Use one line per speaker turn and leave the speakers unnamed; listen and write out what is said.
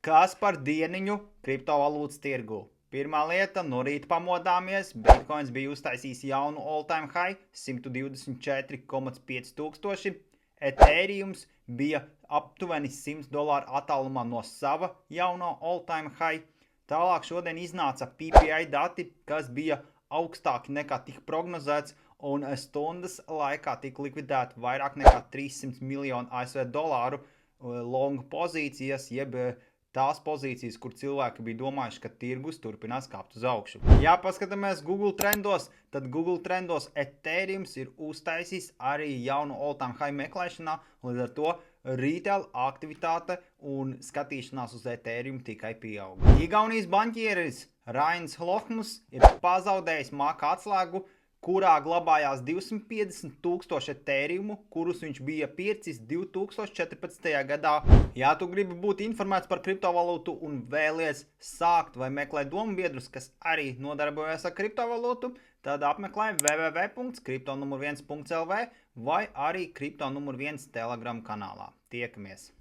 Kas par dieniņu kriptovalūtas tirgu? Pirmā lieta, no rīta pamodāmies, Bitcoins bija uztaisījis jaunu all-time high 124,5 tūkstoši, Ethereums bija aptuveni $100 attālumā no sava jauno all-time high. Tālāk šodien iznāca PPI dati, kas bija augstāki nekā tika prognozēts, un stundas laikā tika likvidēti vairāk nekā 300 miljonu ASV dolāru long pozīcijas, jeb tās pozīcijas, kur cilvēki bija domājuši, ka tirgus turpinās kāpt uz augšu. Ja paskatāmies Google trendos, tad Google trendos Ethereums ir uztaisījis arī jaunu all-time high meklēšanā, līdz ar to retail aktivitāte un skatīšanās uz Ethereum tikai pieauga. Igaunijas banķieris Rains Hlohmus ir pazaudējis maka atslēgu, kurā glabājās 250,000 Ethereumu, kurus viņš bija pircis 2014. gadā. Ja tu gribi būt informēts par kriptovalūtu un vēlies sākt vai meklēt dombiedrus, kas arī nodarbojas ar kriptovalūtu, tad apmeklē www.kriptonumur1.lv vai arī Kriptonumur1 Telegram kanālā. Tiekamies!